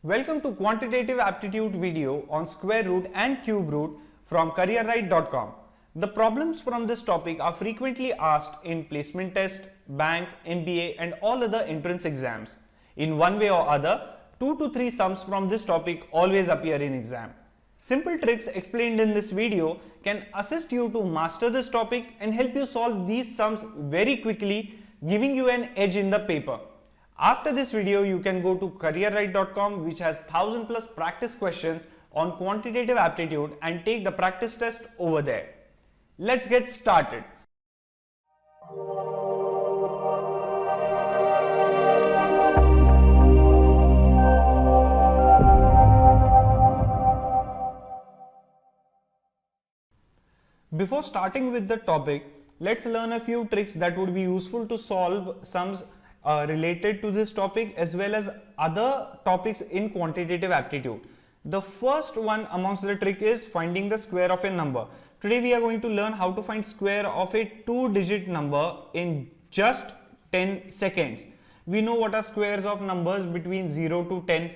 Welcome to quantitative aptitude video on square root and cube root from careerright.com. The problems from this topic are frequently asked in placement test, bank, MBA and all other entrance exams. In one way or other, 2 to 3 sums from this topic always appear in exam. Simple tricks explained in this video can assist you to master this topic and help you solve these sums very quickly, giving you an edge in the paper. After this video, you can go to careerright.com, which has 1000 plus practice questions on quantitative aptitude, and take the practice test over there. Let's get started. Before starting with the topic, let's learn a few tricks that would be useful to solve sums related to this topic as well as other topics in quantitative aptitude. The first one amongst the trick is finding the square of a number. Today we are going to learn how to find square of a 2-digit number in just 10 seconds. We know what are squares of numbers between 0 to 10.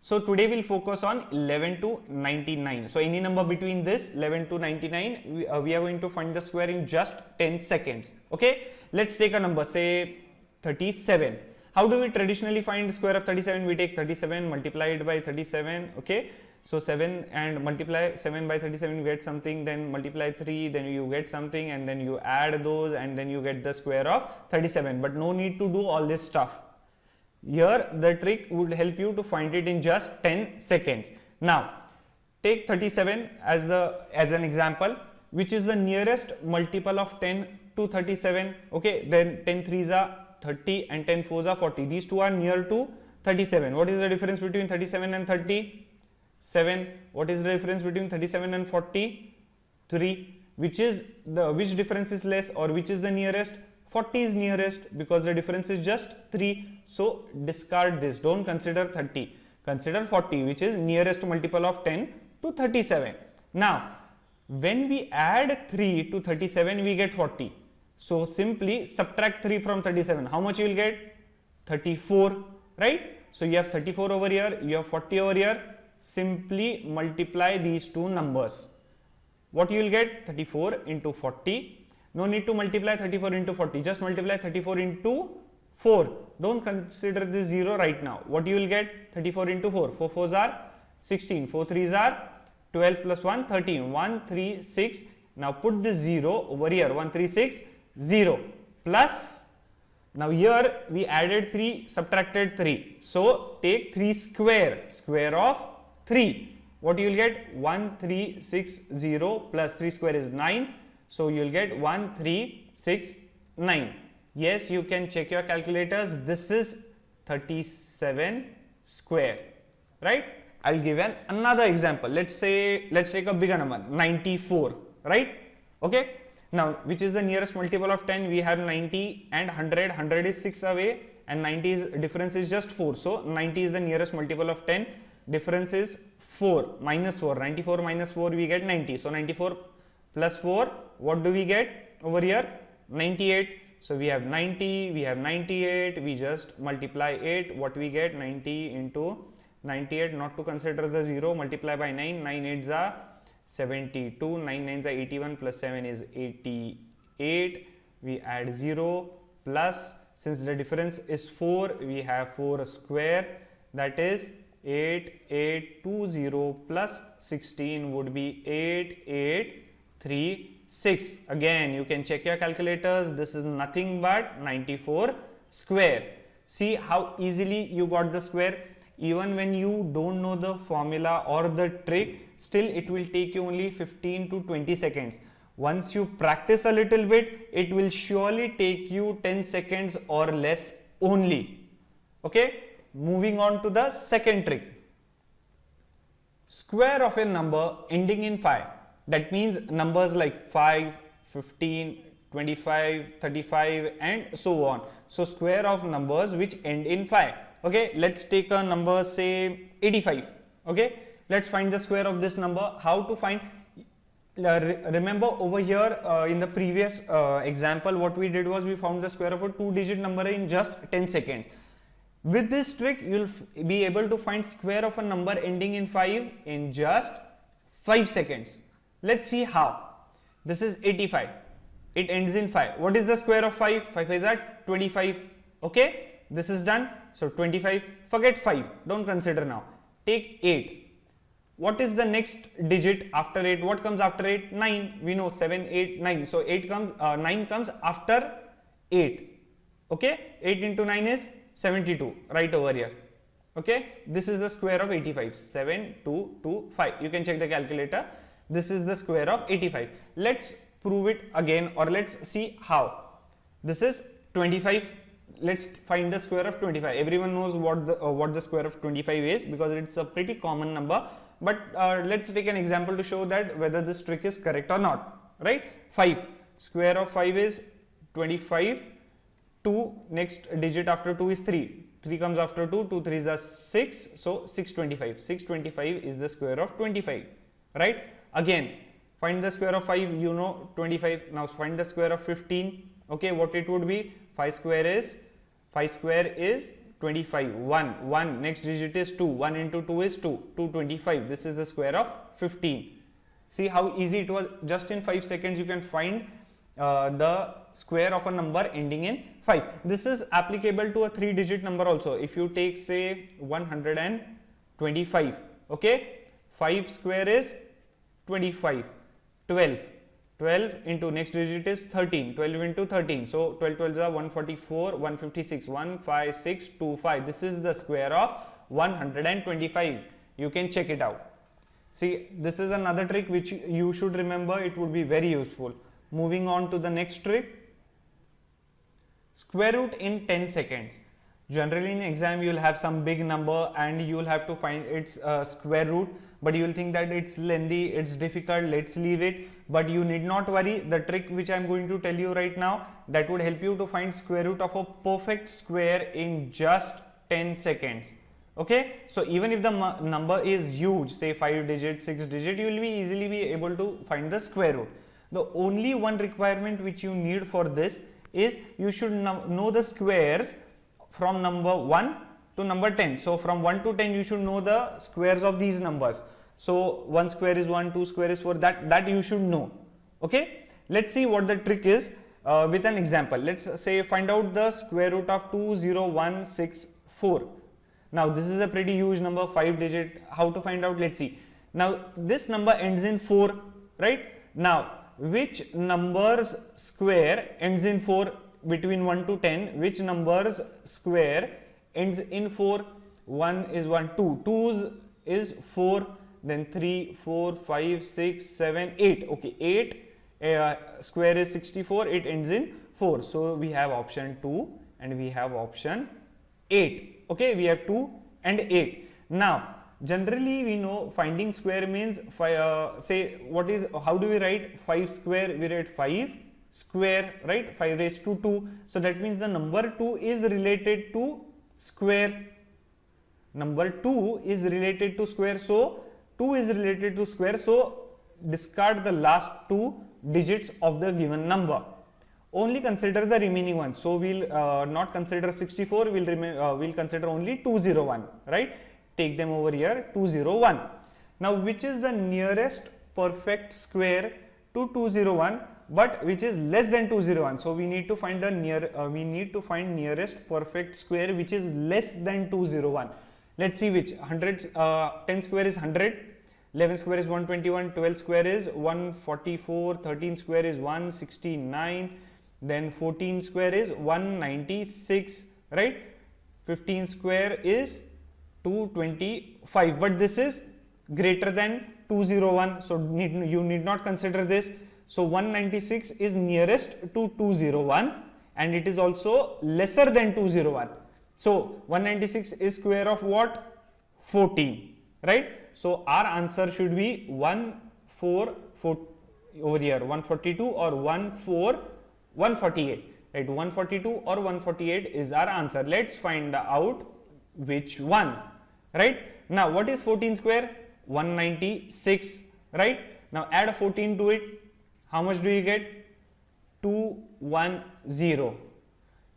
So today we'll focus on 11 to 99. So any number between this 11 to 99, we are going to find the square in just 10 seconds. Okay, let's take a number, say 37. How do we traditionally find square of 37? We take 37, multiply it by 37. Okay, so 7 and multiply 7 by 37, you get something, then multiply 3, then you get something, and then you add those, and then you get the square of 37. But no need to do all this stuff. Here the trick would help you to find it in just 10 seconds. Now take 37 as an example, which is the nearest multiple of 10 to 37. Okay, then 10 threes are 30 and 10 fours are 40. These two are near to 37. What is the difference between 37 and 30? 7. What is the difference between 37 and 40? 3. Which difference is less, or which is the nearest? 40 is nearest because the difference is just 3. So discard this. Don't consider 30. Consider 40, which is nearest multiple of 10 to 37. Now when we add 3 to 37, we get 40. So simply subtract 3 from 37. How much you will get? 34, right? So you have 34 over here, you have 40 over here. Simply multiply these two numbers. What you will get? 34 into 40. No need to multiply 34 into 40. Just multiply 34 into 4. Don't consider this 0 right now. What you will get? 34 into 4. 4 fours are 16. 4 threes are 12 plus 1, 13. 136. Now put this 0 over here. 136. 0 plus, now here we added 3, subtracted 3. So take 3 square of 3. What you will get? 1360 plus 3 square is 9. So you will get 1369. Yes, you can check your calculators. This is 37 square, right? I'll give another example. Let's take a bigger number, 94, right? Okay. Now, which is the nearest multiple of 10? We have 90 and 100. 100 is 6 away, and 90 difference is just 4. So 90 is the nearest multiple of 10. Difference is 4 minus 4. 94 minus 4, we get 90. So 94 plus 4, what do we get over here? 98. So we have 90, we have 98. We just multiply 8. What we get? 90 into 98. Not to consider the 0. Multiply by 9. 9 8s are 72, 9 9s are 81, plus 7 is 88. We add 0 plus, since the difference is 4, we have 4 square, that is 8820 plus 16 would be 8836. Again, you can check your calculators. This is nothing but 94 square. See how easily you got the square. Even when you don't know the formula or the trick, still it will take you only 15 to 20 seconds. Once you practice a little bit, it will surely take you 10 seconds or less only. Okay, moving on to the second trick. Square of a number ending in 5. That means numbers like 5, 15, 25, 35 and so on. So square of numbers which end in 5. Okay, let's take a number, say 85. Okay, let's find the square of this number. How to find? Remember over here in the previous example, what we did was we found the square of a 2-digit number in just 10 seconds. With this trick, you'll be able to find square of a number ending in 5 in just 5 seconds. Let's see how. This is 85. It ends in 5. What is the square of 5? 5 is at 25. Okay, this is done. So 25. Forget 5. Don't consider now. Take 8. What is the next digit after 8? What comes after 8? 9. We know 7, 8, 9. So 9 comes after 8. Okay, 8 into 9 is 72, right over here. Okay, this is the square of 85. 7, 2, 2, 5. You can check the calculator. This is the square of 85. Let's prove it again, or let's see how. This is 25. Let's find the square of 25. Everyone knows what the square of 25 is, because it's a pretty common number. But let's take an example to show that whether this trick is correct or not. Right? 5. Square of 5 is 25. 2, next digit after 2 is 3. 3 comes after 2. 2 3s are 6. So 625. 625 is the square of 25. Right? Again, find the square of 5. You know 25. Now find the square of 15. Okay, what it would be? 5 square is 25. 1. Next digit is 2. 1 into 2 is 2. 225. This is the square of 15. See how easy it was. Just in 5 seconds you can find the square of a number ending in 5. This is applicable to a 3-digit number also. If you take, say, 125. Okay, 5 square is 25. 12 into next digit is 13. 12 into 13. So 12 12s are 144, 156, 15625. This is the square of 125. You can check it out. See, this is another trick which you should remember. It would be very useful. Moving on to the next trick. Square root in 10 seconds. Generally in exam you will have some big number and you will have to find its square root, but you will think that it's lengthy, it's difficult, let's leave it. But you need not worry. The trick which I am going to tell you right now, that would help you to find square root of a perfect square in just 10 seconds. Okay, so even if the number is huge, say 5 digit, 6 digit, you will easily be able to find the square root. The only one requirement which you need for this is you should know the squares from number 1 to number 10. So from 1 to 10 you should know the squares of these numbers. So 1 square is 1, 2 square is 4, that you should know. Okay, let's see what the trick is with an example. Let's say find out the square root of 20164. Now this is a pretty huge number, 5 digit. How to find out? Let's see. Now this number ends in 4, right? Now which number's square ends in 4? Between 1 to 10, which number's square ends in 4? 1 is 1, 2, 2's is 4, then 3, 4, 5, 6, 7, 8. Okay, 8 square is 64, it ends in 4. So we have option 2 and we have option 8. Okay, we have 2 and 8. Now generally we know finding square means say what is, how do we write 5 square? We write 5 square, right? 5 raised to 2. So that means the number 2 is related to square. Number 2 is related to square. So 2 is related to square. So discard the last 2 digits of the given number. Only consider the remaining ones. So we'll not consider 64. We'll consider only 201. Right? Take them over here. 201. Now which is the nearest perfect square to 201? But which is less than 201. So we need to find the nearest perfect square which is less than 201. Let's see which. 10 square is 100, 11 square is 121, 12 square is 144, 13 square is 169, then 14 square is 196, right? 15 square is 225, but this is greater than 201, so you need not consider this. So 196 is nearest to 201 and it is also lesser than 201. So 196 is square of what? 14, right? So our answer should be 144 over here, 142 or 148, right? 142 or 148 is our answer. Let's find out which one, right? Now what is 14 square? 196, right? Now add 14 to it. How much do you get? 210.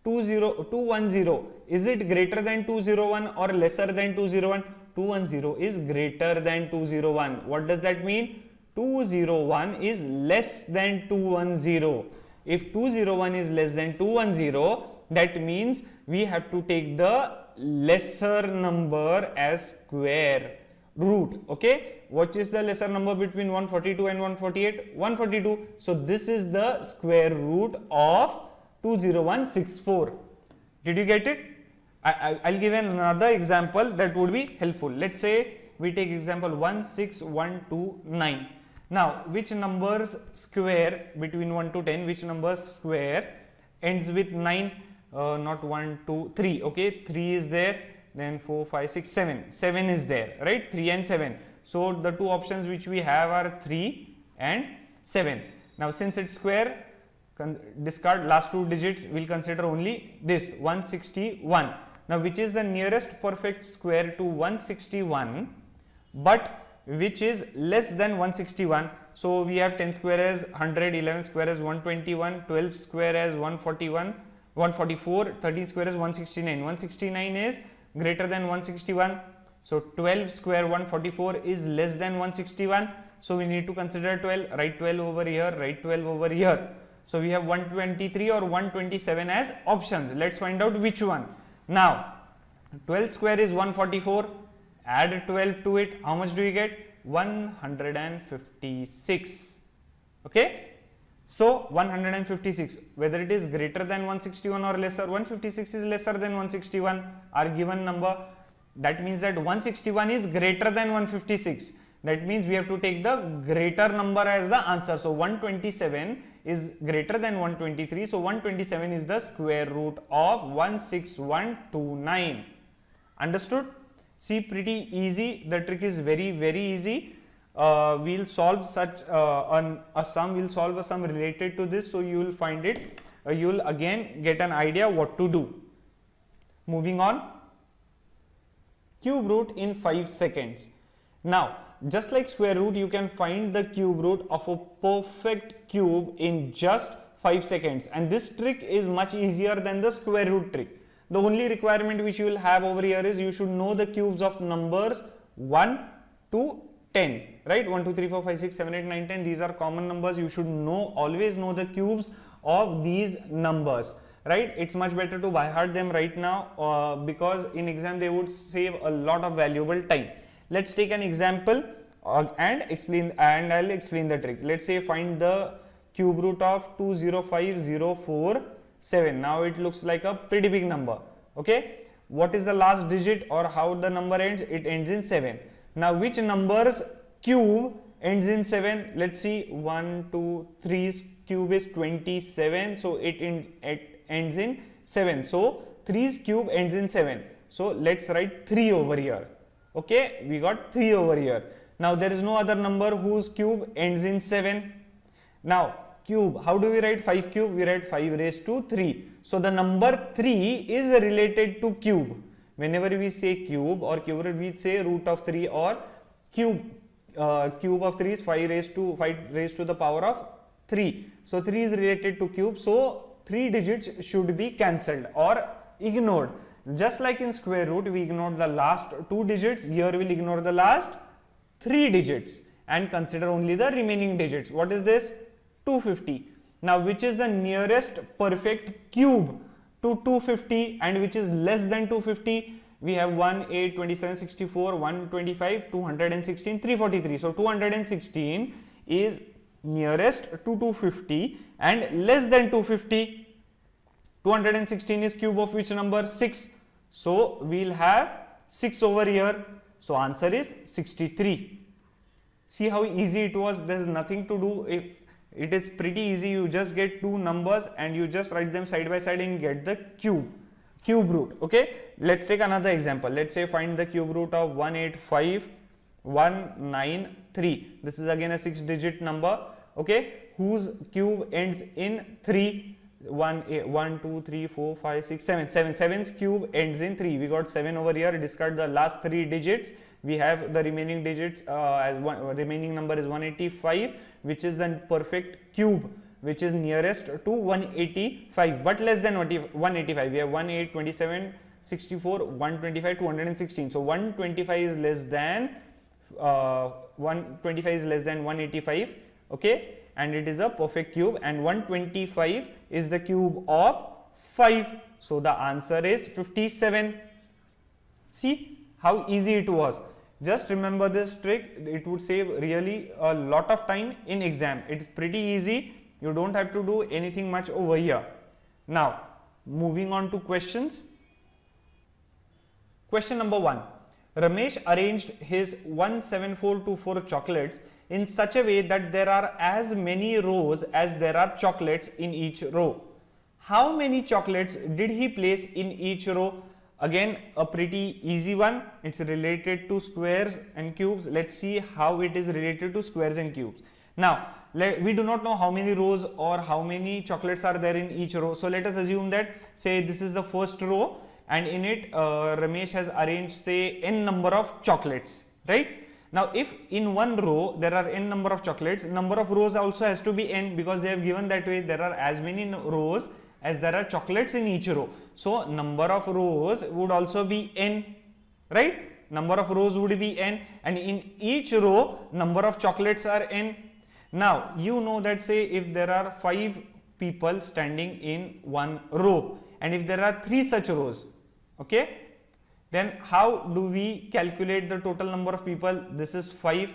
210 Is it greater than 201 or lesser than 201? 210 is greater than 201. What does that mean? 201 is less than 210. If 201 is less than 210, that means we have to take the lesser number as square root. Okay, what is the lesser number between 142 and 148? 142. So this is the square root of 20164. Did you get it? I'll give another example that would be helpful. Let's say we take example 16129. Now, which numbers square between 1 to 10? Which numbers square ends with 9? Not 1, 2, 3. Okay, 3 is there. Then 4, 5, 6, 7. 7 is there, right? 3 and 7. So the two options which we have are 3 and 7. Now, since it's square, discard last two digits. We'll consider only this 161. Now, which is the nearest perfect square to 161, but which is less than 161? So we have 10 square as 100, 11 square as 121, 12 square as 141, 144, 13 square as 169. 169 is greater than 161. So 12 square 144 is less than 161. So we need to consider 12. Write 12 over here, write 12 over here. So we have 123 or 127 as options. Let's find out which one. Now 12 square is 144. Add 12 to it. How much do you get? 156. Okay. So 156, whether it is greater than 161 or lesser, 156 is lesser than 161, our given number. That means that 161 is greater than 156. That means we have to take the greater number as the answer. So 127 is greater than 123. So 127 is the square root of 16129. Understood? See, pretty easy. The trick is very, very easy. We'll solve such a sum. We'll solve a sum related to this. So you will find it. You will again get an idea what to do. Moving on. Cube root in 5 seconds. Now, just like square root, you can find the cube root of a perfect cube in just 5 seconds. And this trick is much easier than the square root trick. The only requirement which you will have over here is you should know the cubes of numbers 1 to 10, right? 1, 2, 3, 4, 5, 6, 7, 8, 9, 10. These are common numbers. You should know, always know the cubes of these numbers, right? It's much better to by heart them right now because in exam they would save a lot of valuable time. Let's take an example and I'll explain the trick. Let's say find the cube root of 205047. Now it looks like a pretty big number. Okay, what is the last digit or how the number ends? It ends in 7. Now which number's cube ends in 7? Let's see, 1, 2, 3's cube is 27. So it ends in 7. So 3's cube ends in 7. So let's write 3 over here. Okay, we got 3 over here. Now there is no other number whose cube ends in 7. Now cube, how do we write 5 cube? We write 5 raised to 3. So the number 3 is related to cube. Whenever we say cube or cube root, we say root of 3 or cube. Cube of 3 is 5 raised to the power of 3. So 3 is related to cube. So 3 digits should be cancelled or ignored. Just like in square root, we ignored the last 2 digits. Here we'll ignore the last 3 digits and consider only the remaining digits. What is this? 250. Now which is the nearest perfect cube to 250 and which is less than 250? We have 1, 8, 27, 64, 125, 216, 343. So 216 is nearest to 250 and less than 250. 216 is cube of which number? 6. So we'll have 6 over here. So answer is 63. See how easy it was. There's nothing to do. It is pretty easy. You just get two numbers and you just write them side by side and get the cube root. Okay, let's take another example. Let's say find the cube root of 185,193. This is again a 6 digit number. Okay, whose cube ends in 3. 1, 2, 3, 4, 5, 6, 7. 7's cube ends in 3. We got 7 over here. Discard the last 3 digits. We have the remaining digits remaining number is 185, which is the perfect cube, which is nearest to 185, but less than 185. We have 1, 8, 27, 164, 125, 216. So 125 is less than 125 is less than 185, okay, and it is a perfect cube, and 125 is the cube of 5. So the answer is 57. See how easy it was. Just remember this trick, it would save really a lot of time in exam. It's pretty easy, you don't have to do anything much over here. Now moving on to questions. Question number 1. Ramesh arranged his 17424 chocolates in such a way that there are as many rows as there are chocolates in each row. How many chocolates did he place in each row? Again, a pretty easy one. It's related to squares and cubes. Let's see how it is related to squares and cubes. Now, we do not know how many rows or how many chocolates are there in each row. So let us assume that, say, this is the first row, and in it Ramesh has arranged, say, n number of chocolates, right? Now if in one row there are n number of chocolates, number of rows also has to be n, because they have given that way there are as many rows as there are chocolates in each row. So number of rows would also be n, right? Number of rows would be n, and in each row number of chocolates are n. Now you know that, say, if there are 5 people standing in one row, and if there are 3 such rows, okay, then how do we calculate the total number of people? This is 5,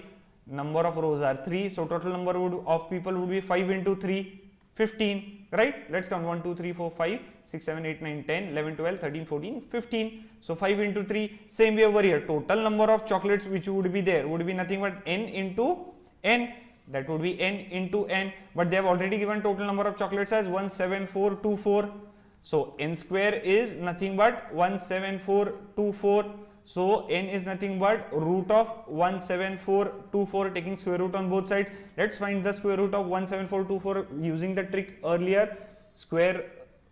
number of rows are 3, so total number of people would be 5 into 3, 15, right? Let's count 1, 2, 3, 4, 5, 6, 7, 8, 9, 10, 11, 12, 13, 14, 15. So 5 into 3, same way over here, total number of chocolates which would be there would be nothing but n into n, that would be n into n, but they have already given total number of chocolates as 17424. So n square is nothing but 17424. So n is nothing but root of 17424, taking square root on both sides. Let's find the square root of 17424 using the trick earlier. Square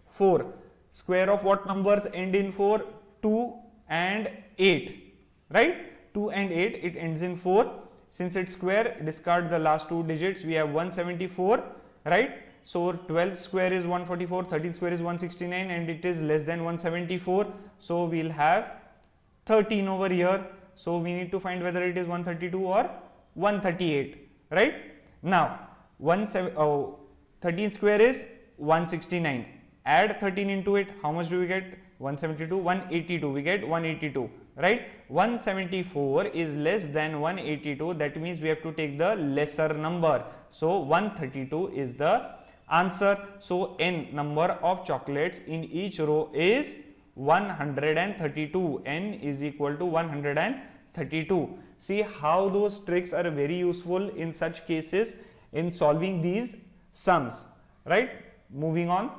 4. Square of what numbers end in 4? 2 and 8, right? 2 and 8, it ends in 4. Since it's square, discard the last 2 digits. We have 174, right? So 12 square is 144, 13 square is 169, and it is less than 174. So we'll have 13 over here. So we need to find whether it is 132 or 138, right? Now 13 square is 169. Add 13 into it. How much do we get? 172, 182. We get 182, right? 174 is less than 182. That means we have to take the lesser number. So 132 is the answer. So n number of chocolates in each row is 132. N is equal to 132. See how those tricks are very useful in such cases in solving these sums, right? Moving on.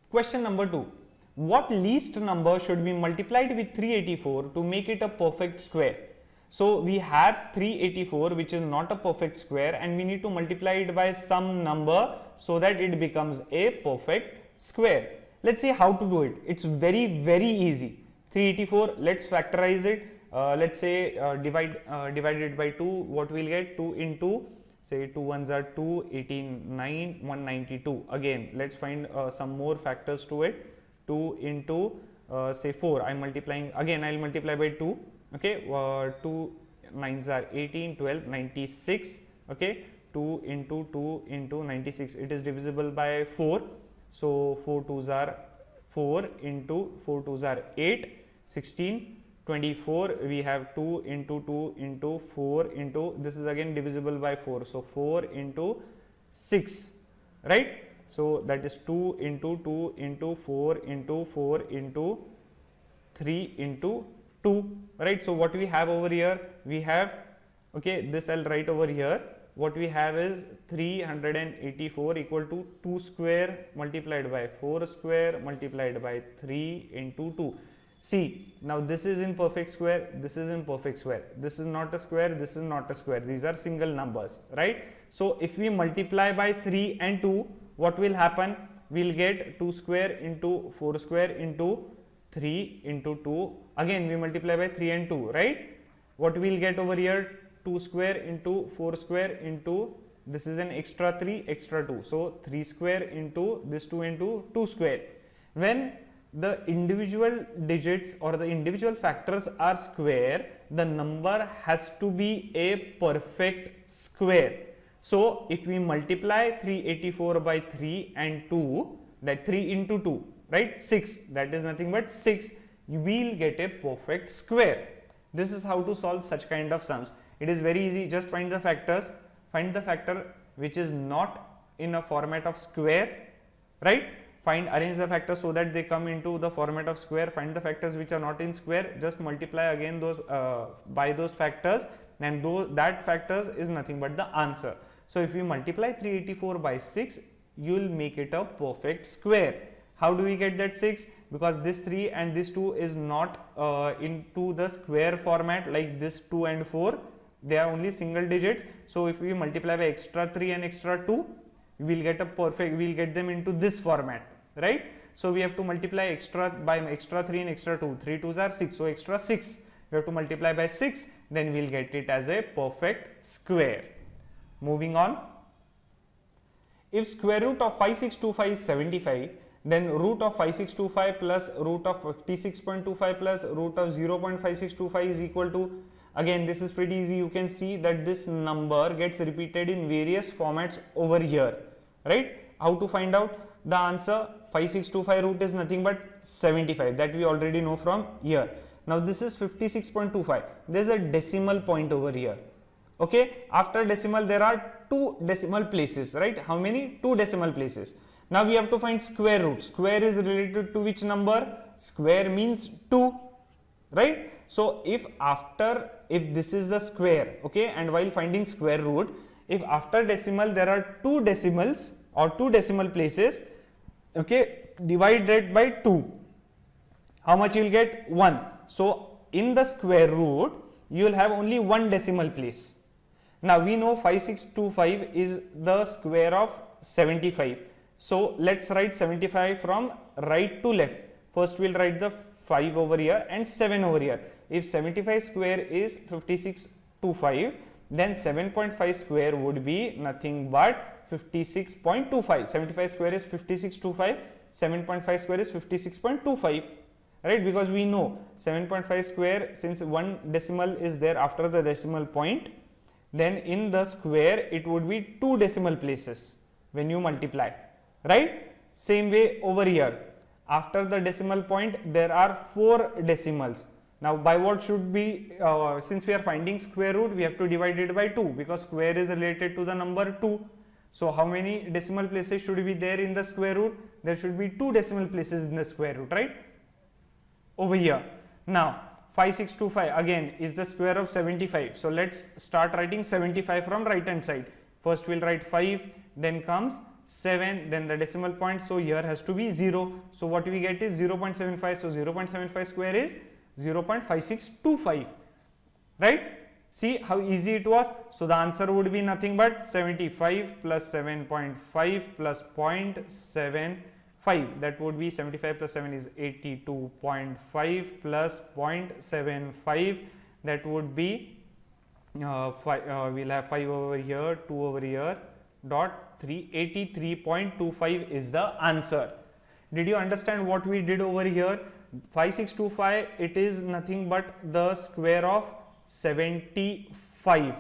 Question number 2. What least number should be multiplied with 384 to make it a perfect square? So we have 384, which is not a perfect square, and we need to multiply it by some number so that it becomes a perfect square. Let's see how to do it. It's very easy. 384, let's factorize it. Let's say divide it by 2. What we'll get? 2 into, say, 2 ones are 2, 18, 9, 192. Again, let's find some more factors to it. 2 into say 4. I'm multiplying again. I'll multiply by 2. Okay, 2 9s are 18, 12, 96. Okay, 2 into 96. It is divisible by 4. So 4 2s are 4 into 4 2s are 8, 16, 24. We have 2 into 4 into, this is again divisible by 4. So 4 into 6, right? So that is 2 into 4 into 4 into 3 into 2, right? So what we have over here, we have, okay, this I'll write over here. What we have is 384 equal to 2 square multiplied by 4 square multiplied by 3 into 2. See, now this is in perfect square, this is in perfect square, this is not a square, this is not a square, these are single numbers, right? So if we multiply by 3 and 2, what will happen? We'll get 2 square into 4 square into 3 into 2. Again we multiply by 3 and 2, right? What we'll get over here? 2 square into 4 square into, this is an extra 3 extra 2. So 3 square into this 2 into 2 square. When the individual digits or the individual factors are square, the number has to be a perfect square. So if we multiply 384 by 3 and 2, that 3 into 2, right, 6, that is nothing but 6, you will get a perfect square. This is how to solve such kind of sums. It is very easy, just find the factors, find the factor which is not in a format of square, right, arrange the factors so that they come into the format of square, find the factors which are not in square, just multiply again those by those factors, and that factors is nothing but the answer. So if we multiply 384 by 6, you will make it a perfect square. How do we get that 6? Because this 3 and this 2 is not into the square format like this 2 and 4, they are only single digits. So if we multiply by extra 3 and extra 2, we will get a perfect, we will get them into this format, right? So we have to multiply extra by extra 3 and extra 2, 3 2s are 6, so extra 6, we have to multiply by 6, then we will get it as a perfect square. Moving on, if square root of 5625 is 75, then root of 5625 plus root of 56.25 plus root of 0.5625 is equal to, again this is pretty easy, you can see that this number gets repeated in various formats over here, right? How to find out the answer? 5625 root is nothing but 75, that we already know from here. Now this is 56.25, there is a decimal point over here, okay? After decimal there are 2 decimal places, right? How many? 2 decimal places. Now we have to find square root. Square is related to which number? Square means 2, right? So if this is the square, okay, and while finding square root, if after decimal there are 2 decimals or 2 decimal places, okay, divide that by 2, how much you will get? 1. So in the square root you will have only 1 decimal place. Now we know 5625 is the square of 75. So let's write 75 from right to left. First we will write the 5 over here and 7 over here. If 75 square is 5625, then 7.5 square would be nothing but 56.25. 75 square is 5625, 7.5 square is 56.25, right? Because we know 7.5 square, since 1 decimal is there after the decimal point, then in the square it would be 2 decimal places when you multiply, right? Same way over here, after the decimal point there are 4 decimals. Now by what should be, since we are finding square root, we have to divide it by 2 because square is related to the number 2. So how many decimal places should be there in the square root? There should be 2 decimal places in the square root, right? Over here. Now 5625 again is the square of 75. So let's start writing 75 from right hand side. First we'll write 5, then comes 7, then the decimal point, so here has to be 0. So what we get is 0.75. So 0.75 square is 0.5625, right? See how easy it was. So the answer would be nothing but 75 plus 7.5 plus 0.75, that would be 75 plus 7 is 82.5 plus 0.75, that would be we'll have 5 over here, 2 over here, dot 3, 83.25 is the answer. Did you understand what we did over here? 5625, it is nothing but the square of 75,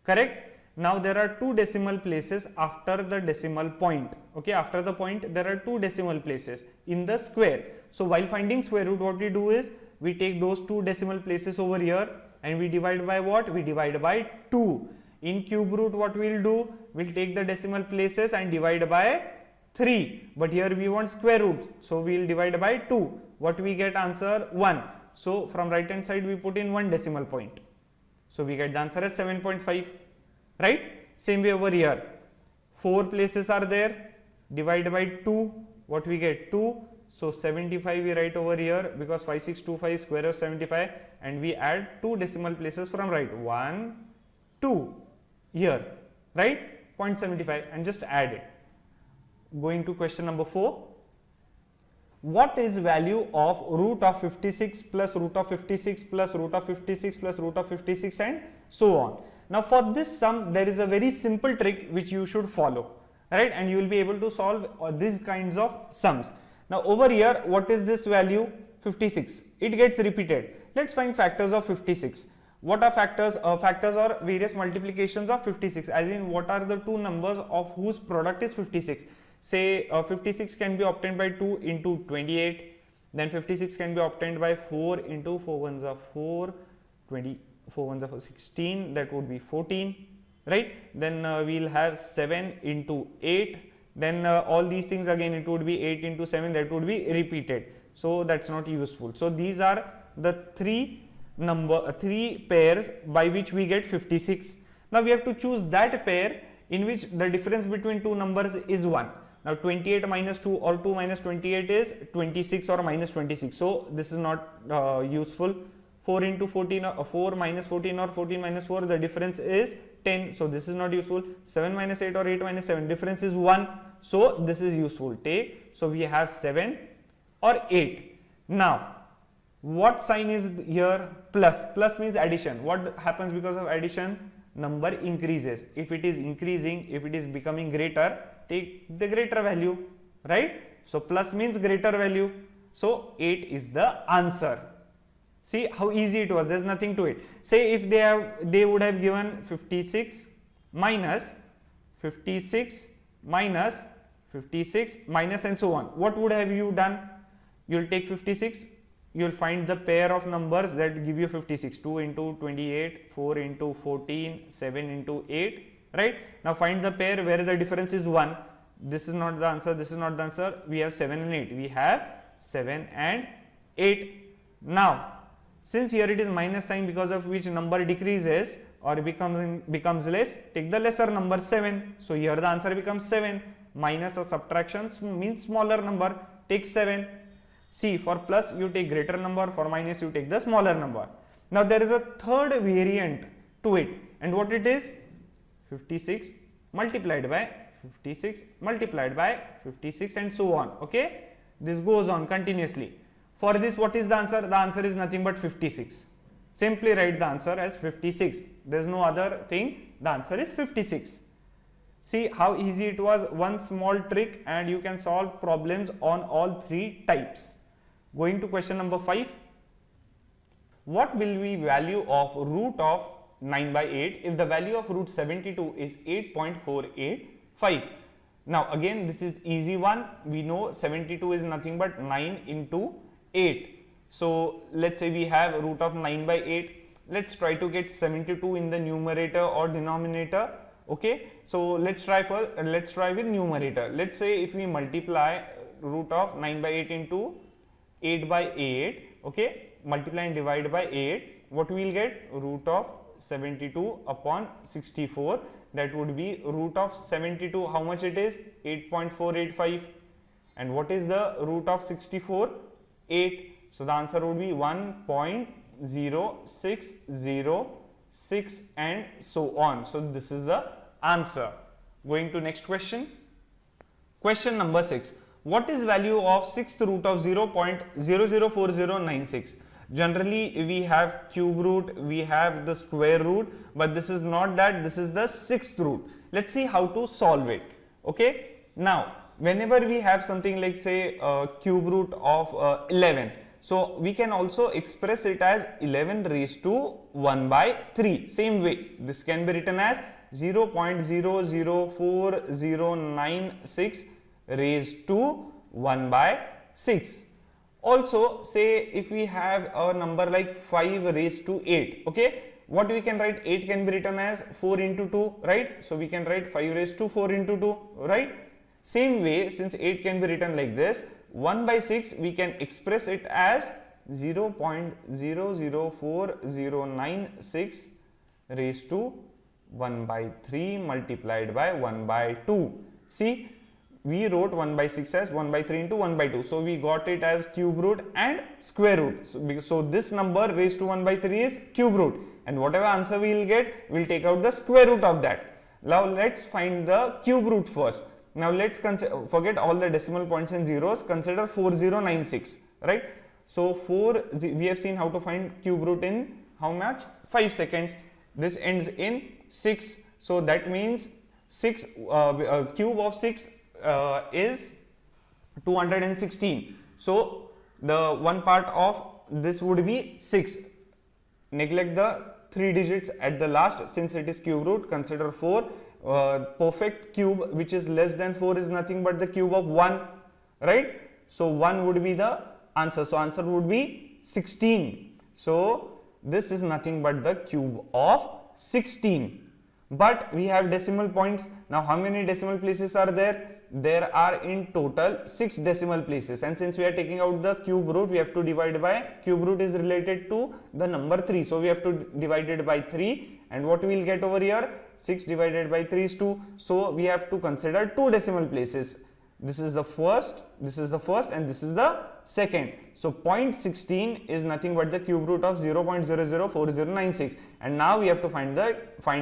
correct? Now there are 2 decimal places after the decimal point, okay, after the point there are 2 decimal places in the square. So while finding square root, what we do is we take those 2 decimal places over here and we divide by what? We divide by 2. In cube root what we will do? We will take the decimal places and divide by 3, but here we want square root, so we will divide by 2. What we get? Answer 1. So from right hand side we put in 1 decimal point, so we get the answer as 7.5, right? Same way over here, 4 places are there, divide by 2, what we get? 2. So 75 we write over here because 5625 is square of 75, and we add 2 decimal places from right, 1, 2 here, right? 0.75, and just add it. Going to question number 4. What is value of root of 56 plus root of 56 plus root of 56 plus root of 56 and so on? Now for this sum there is a very simple trick which you should follow, right? And you will be able to solve these kinds of sums. Now over here, what is this value? 56. It gets repeated. Let's find factors of 56. What are factors? Factors are various multiplications of 56, as in what are the two numbers of whose product is 56. Say 56 can be obtained by 2 into 28, then 56 can be obtained by 4 into 4 ones are 4, 4 ones are 16, that would be 14, right? Then we'll have 7 into 8, then all these things again it would be 8 into 7, that would be repeated. So that's not useful. So these are the three pairs by which we get 56. Now we have to choose that pair in which the difference between two numbers is 1. Now 28 minus 2 or 2 minus 28 is 26 or minus 26. So this is not useful. 4 into 14 or 4 minus 14 or 14 minus 4, the difference is 10. So this is not useful. 7 minus 8 or 8 minus 7, difference is 1. So this is useful. Take. So we have 7 or 8. Now what sign is here? Plus. Plus means addition. What happens because of addition? Number increases. If it is increasing, if it is becoming greater, take the greater value, right? So plus means greater value. So 8 is the answer. See how easy it was. There's nothing to it. Say if they would have given 56 minus 56 minus 56 minus and so on. What would have you done? You'll take 56. You'll find the pair of numbers that give you 56. 2 into 28, 4 into 14, 7 into 8, right? Now find the pair where the difference is 1. This is not the answer, this is not the answer. We have 7 and 8. We have 7 and 8. Now, since here it is minus sign because of which number decreases or becomes less, take the lesser number 7. So here the answer becomes 7. Minus or subtraction means smaller number. Take 7. See, for plus you take greater number, for minus you take the smaller number. Now there is a third variant to it, and what it is? 56 multiplied by 56 multiplied by 56 and so on. Okay, this goes on continuously. For this, what is the answer? The answer is nothing but 56. Simply write the answer as 56. There is no other thing. The answer is 56. See how easy it was. One small trick and you can solve problems on all three types. Going to question number 5. What will be value of root of 9 by 8 if the value of root 72 is 8.485? Now again this is easy one. We know 72 is nothing but 9 into 8. So let's say we have root of 9 by 8. Let's try to get 72 in the numerator or denominator. Okay, so let's try with numerator. Let's say if we multiply root of 9 by 8 into 8 by 8, okay, multiply and divide by 8, what we will get? Root of 72 upon 64, that would be root of 72, how much it is? 8.485. And what is the root of 64? 8. So the answer would be 1.0606 and so on. So this is the answer. Going to next question. Question number 6. What is value of 6th root of 0.004096? Generally we have cube root, we have the square root, but this is not that, this is the 6th root. Let's see how to solve it. Okay, now whenever we have something like say cube root of 11, so we can also express it as 11 raised to 1 by 3. Same way, this can be written as 0.004096 raised to 1 by 6. Also, say if we have a number like 5 raised to 8, okay, what we can write? 8 can be written as 4 into 2, right? So we can write 5 raised to 4 into 2, right? Same way, since 8 can be written like this, 1 by 6 we can express it as 0.004096 raised to 1 by 3 multiplied by 1 by 2. See, we wrote 1 by 6 as 1 by 3 into 1 by 2. So we got it as cube root and square root. So this number raised to 1 by 3 is cube root, and whatever answer we will get, we will take out the square root of that. Now let's find the cube root first. Now let's forget all the decimal points and zeros, consider 4096, right? So we have seen how to find cube root in how much? 5 seconds. This ends in 6. So that means 6 cube of 6 is 216. So the one part of this would be 6. Neglect the 3 digits at the last since it is cube root. Consider 4. Perfect cube which is less than 4 is nothing but the cube of 1, right? So 1 would be the answer. So answer would be 16. So this is nothing but the cube of 16. But we have decimal points. Now how many decimal places are there? There are in total 6 decimal places, and since we are taking out the cube root, we have to divide by, cube root is related to the number 3, so we have to divide it by 3, and what we will get over here? 6 divided by 3 is 2, so we have to consider 2 decimal places. This is the first, this is the first, and this is the second. So 0.16 is nothing but the cube root of 0.004096, and now we have to find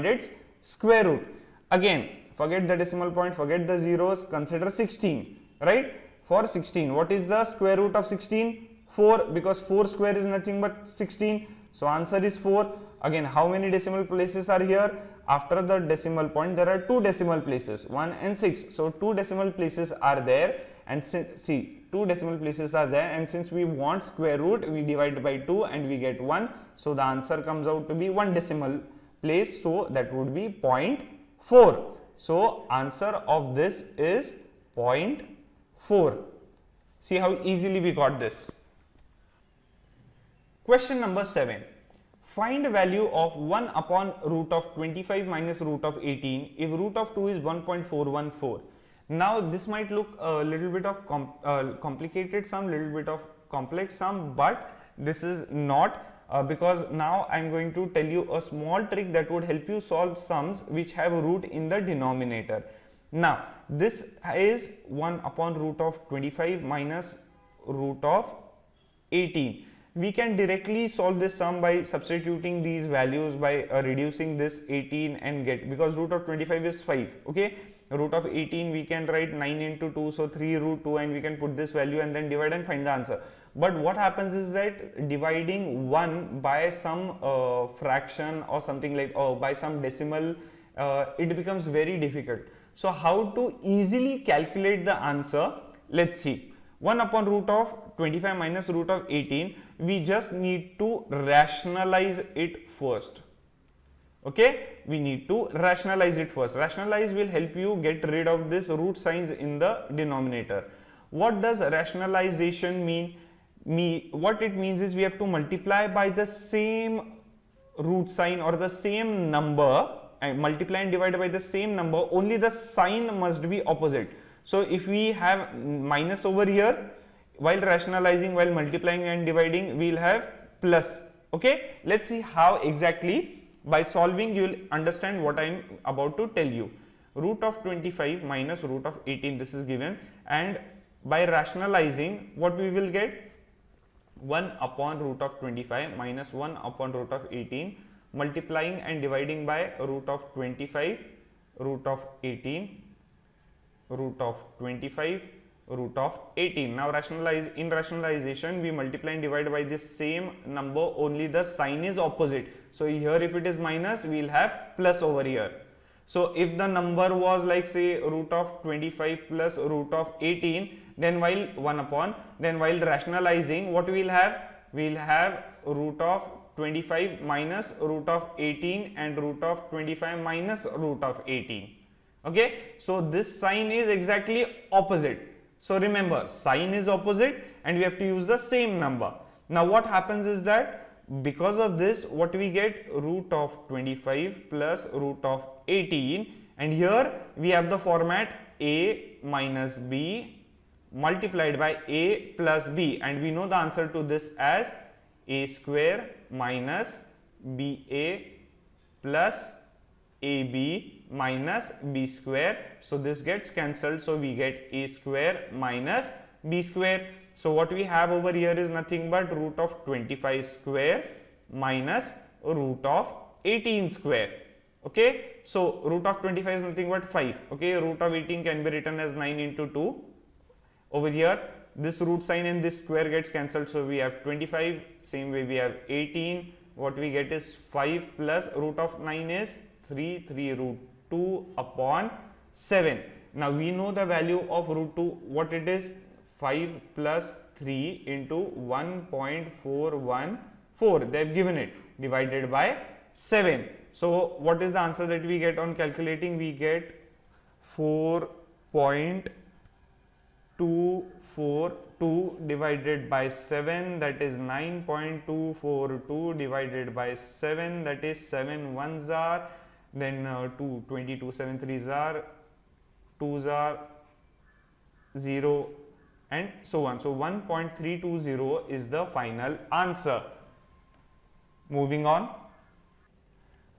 its square root. Again, forget the decimal point, forget the zeros, consider 16, right? For 16, what is the square root of 16? 4, because 4 square is nothing but 16. So answer is 4. Again, how many decimal places are here? After the decimal point, there are 2 decimal places, 1 and 6. So 2 decimal places are there, and see, 2 decimal places are there, and since we want square root, we divide by 2 and we get 1. So the answer comes out to be 1 decimal place, so that would be 0.4. So answer of this is 0.4. See how easily we got this. Question number 7. Find value of 1 upon root of 25 minus root of 18 if root of 2 is 1.414. Now this might look a little bit of complicated sum, little bit of complex sum, but this is not. Because now I am going to tell you a small trick that would help you solve sums which have root in the denominator. Now this is 1 upon root of 25 minus root of 18. We can directly solve this sum by substituting these values, by reducing this 18 and get, because root of 25 is 5, okay? Root of 18 we can write 9 into 2, so 3 root 2, and we can put this value and then divide and find the answer. But what happens is that dividing 1 by some fraction or something like, by some decimal, it becomes very difficult. So how to easily calculate the answer? Let's see. 1 upon root of 25 minus root of 18, we just need to rationalize it first. Okay, we need to rationalize it first. Rationalize will help you get rid of this root signs in the denominator. What does rationalization mean? What it means is we have to multiply by the same root sign or the same number, and multiply and divide by the same number, only the sign must be opposite. So if we have minus over here, while rationalizing, while multiplying and dividing, we will have plus. Okay, let's see how exactly. By solving, you will understand what I am about to tell you. Root of 25 minus root of 18, this is given, and by rationalizing, what we will get? 1 upon root of 25 minus 1 upon root of 18, multiplying and dividing by root of 25, root of 18, root of 25, root of 18. Now in rationalization, we multiply and divide by this same number, only the sign is opposite. So here if it is minus, we will have plus over here. So if the number was like say root of 25 plus root of 18, then while 1 upon, then while rationalizing, what we will have? We will have root of 25 minus root of 18 and root of 25 minus root of 18. Okay, so this sign is exactly opposite. So remember, sign is opposite and we have to use the same number. Now what happens is that because of this, what we get? Root of 25 plus root of 18, and here we have the format a minus b multiplied by a plus b, and we know the answer to this as a square minus ba plus ab minus b square. So this gets cancelled, so we get a square minus b square. So what we have over here is nothing but root of 25 square minus root of 18 square. Okay, so root of 25 is nothing but 5. Okay, root of 18 can be written as 9 into 2. Over here, this root sign and this square gets cancelled, so we have 25. Same way we have 18. What we get is 5 plus root of 9 is 3 root 2 upon 7. Now we know the value of root 2, what it is? 5 plus 3 into 1.414. They have given it divided by 7. So what is the answer that we get on calculating? We get 4.242 divided by 7, that is 9.242 divided by 7, that is 7 ones are, then 2, 22, 7 threes are, 2s are 0 and so on. So 1.320 is the final answer. Moving on.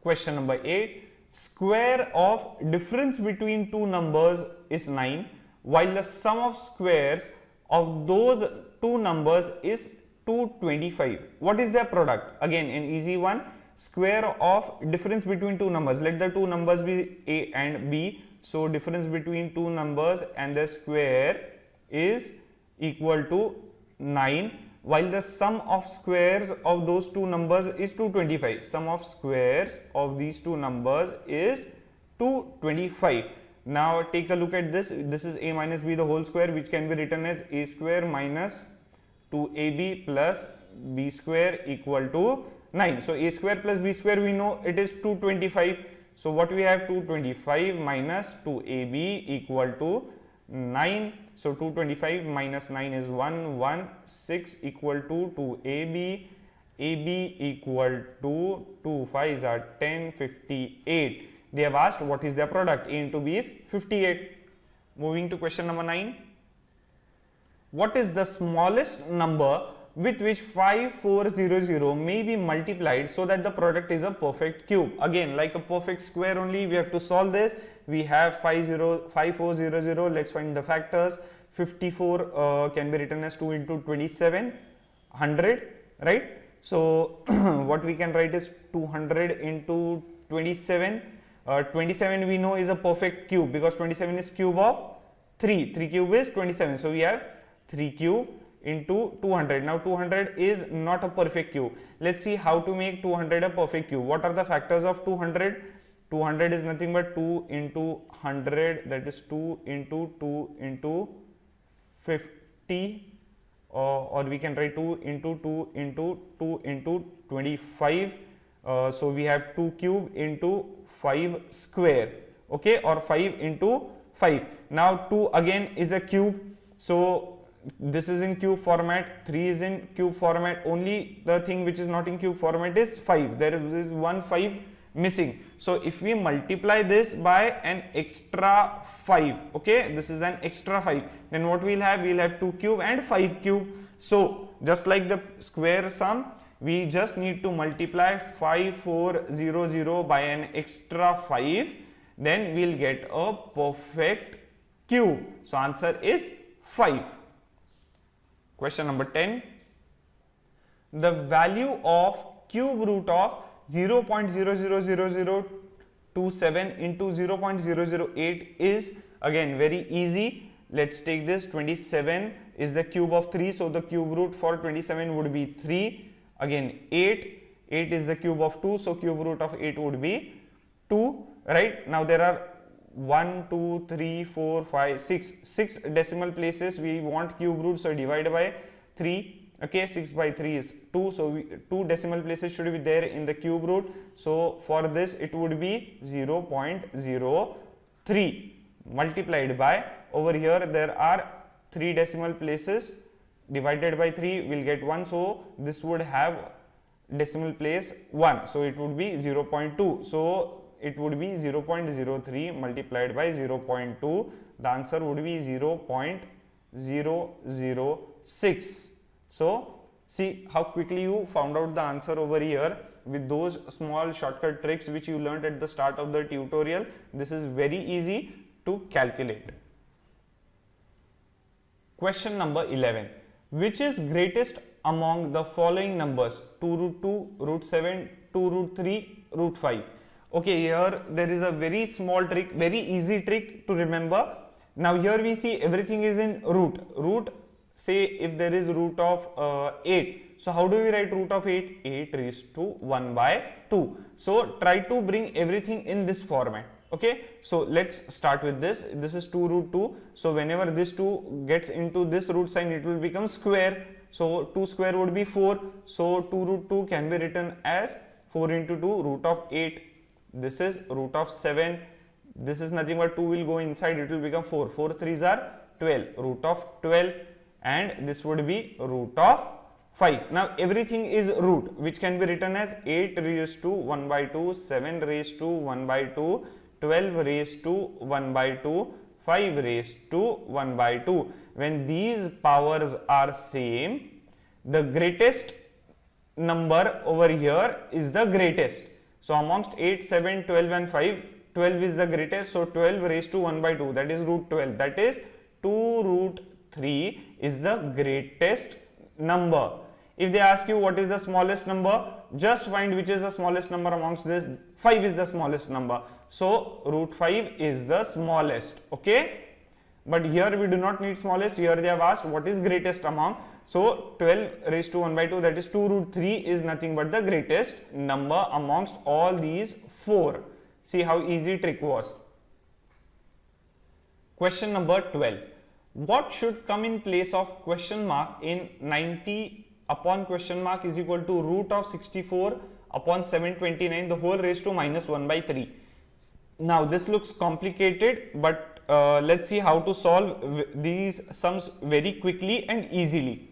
Question number 8. Square of difference between two numbers is 9, while the sum of squares of those two numbers is 225. What is their product? Again, an easy one. Square of difference between two numbers. Let the two numbers be A and B. So difference between two numbers and their square is equal to 9, while the sum of squares of those two numbers is 225. Sum of squares of these two numbers is 225. Now take a look at this. This is A minus B the whole square, which can be written as A square minus 2AB plus B square equal to 9. So A square plus B square, we know it is 225. So what we have, 225 minus 2AB equal to 9. So 225 minus 9 is 116 equal to 2AB. AB equal to 2 5s are 10, 58. They have asked what is their product. A into B is 58. Moving to question number 9. What is the smallest number with which 5400 may be multiplied so that the product is a perfect cube? Again, like a perfect square only, we have to solve this. We have 5400. Let's find the factors. 54 can be written as 2 into 27, 100, right? So what we can write is 200 into 27. 27 we know is a perfect cube because 27 is cube of 3. 3 cube is 27. So we have 3 cube into 200. Now 200 is not a perfect cube. Let's see how to make 200 a perfect cube. What are the factors of 200? 200 is nothing but 2 into 100, that is 2 into 2 into 50, or we can write 2 into 2 into 2 into 25. So we have 2 cube into 5 square, okay, or 5 into 5. Now 2 again is a cube. So this is in cube format, 3 is in cube format. Only the thing which is not in cube format is 5. There is one 5 missing. So if we multiply this by an extra 5, okay, this is an extra 5, then what we'll have? We'll have 2 cube and 5 cube. So just like the square sum, we just need to multiply 5400 by an extra 5, then we'll get a perfect cube. So answer is 5. Question number 10. The value of cube root of 0.00027 into 0.008 is again very easy. Let's take this. 27 is the cube of 3, so the cube root for 27 would be 3. Again 8 is the cube of 2, so cube root of 8 would be 2, right? Now there are 1 2 3 4 5 6 decimal places. We want cube root, so divide by 3. Okay, 6 by 3 is 2, so 2 decimal places should be there in the cube root. So for this it would be 0.03 multiplied by, over here there are 3 decimal places, divided by 3 will get 1, so this would have decimal place 1, so it would be 0.2. So it would be 0.03 multiplied by 0.2. The answer would be 0.006. So see how quickly you found out the answer over here with those small shortcut tricks which you learned at the start of the tutorial. This is very easy to calculate. Question number 11. Which is greatest among the following numbers? 2 root 2, root 7, 2 root 3, root 5. Okay, here there is a very small trick, very easy trick to remember. Now here we see everything is in root. Root, say if there is root of 8. So how do we write root of 8? 8 raised to 1 by 2. So try to bring everything in this format. Okay, so let's start with this. This is 2 root 2. So whenever this 2 gets into this root sign, it will become square. So 2 square would be 4. So 2 root 2 can be written as 4 into 2 root of 8. This is root of 7. This is nothing but 2 will go inside, it will become 4. 4 3s are 12, root of 12, and this would be root of 5. Now everything is root, which can be written as 8 raised to 1 by 2, 7 raised to 1 by 2, 12 raised to 1 by 2, 5 raised to 1 by 2. When these powers are same, the greatest number over here is the greatest. So amongst 8, 7, 12 and 5, 12 is the greatest. So 12 raised to 1 by 2, that is root 12. That is 2 root 3 is the greatest number. If they ask you what is the smallest number, just find which is the smallest number amongst this. 5 is the smallest number. So root 5 is the smallest. Okay. But here we do not need smallest. Here they have asked what is greatest among. So 12 raised to 1 by 2, that is 2 root 3 is nothing but the greatest number amongst all these 4. See how easy trick was. Question number 12. What should come in place of question mark in 90 upon question mark is equal to root of 64 upon 729 the whole raised to minus 1 by 3. Now this looks complicated, but let's see how to solve these sums very quickly and easily.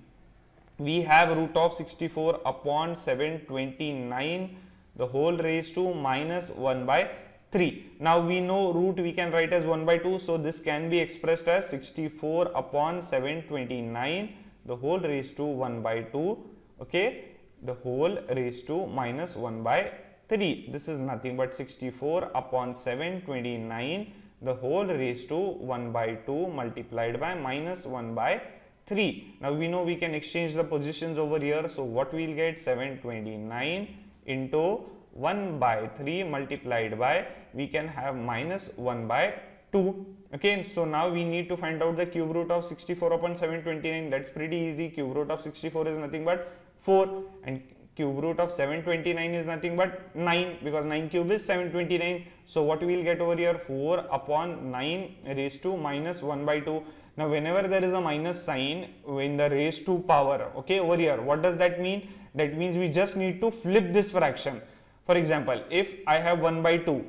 We have root of 64 upon 729 the whole raised to minus 1 by 3. Now we know root we can write as 1 by 2, so this can be expressed as 64 upon 729 the whole raised to 1 by 2, okay, the whole raised to minus 1 by 3. This is nothing but 64 upon 729 the whole raised to 1 by 2 multiplied by minus 1 by 3. Now we know we can exchange the positions over here. So what we will get, 729 into 1 by 3 multiplied by, we can have minus 1 by 2. Okay, so now we need to find out the cube root of 64 upon 729. That's pretty easy. Cube root of 64 is nothing but 4, and cube root of 729 is nothing but 9, because 9 cube is 729. So what we will get over here, 4 upon 9 raised to minus 1 by 2. Now whenever there is a minus sign in the raised to power, okay, over here, what does that mean? That means we just need to flip this fraction. For example, if I have 1 by 2,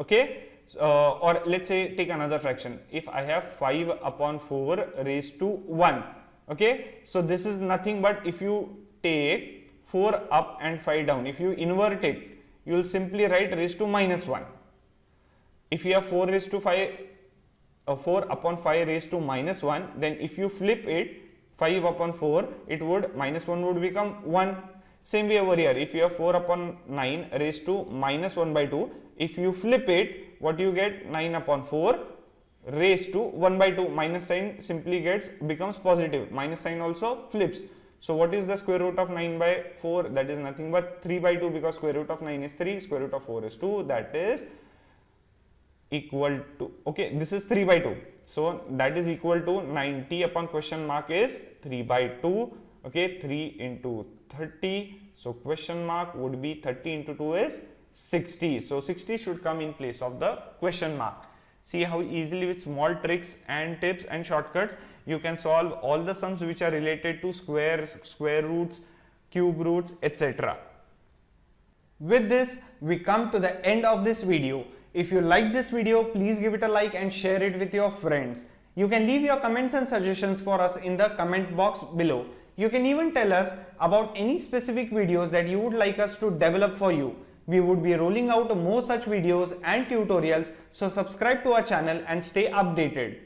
okay, or let's say take another fraction. If I have 5 upon 4 raised to 1, okay, so this is nothing but, if you take 4 up and 5 down, if you invert it, you will simply write raised to minus 1. If you have 4 raised to 5, 4 upon 5 raised to minus 1, then if you flip it, 5 upon 4, it would, minus 1 would become 1. Same way over here, if you have 4 upon 9 raised to minus 1 by 2, if you flip it, what you get, 9 upon 4 raised to 1 by 2, minus sign simply becomes positive, minus sign also flips. So what is the square root of 9 by 4? That is nothing but 3 by 2, because square root of 9 is 3, square root of 4 is 2, that is equal to, okay, this is 3 by 2. So that is equal to 90 upon question mark is 3 by 2, okay, 3 into 30. So question mark would be 30 into 2 is 60. So 60 should come in place of the question mark. See how easily with small tricks and tips and shortcuts you can solve all the sums which are related to squares, square roots, cube roots, etc. With this, we come to the end of this video. If you like this video, please give it a like and share it with your friends. You can leave your comments and suggestions for us in the comment box below. You can even tell us about any specific videos that you would like us to develop for you. We would be rolling out more such videos and tutorials, so subscribe to our channel and stay updated.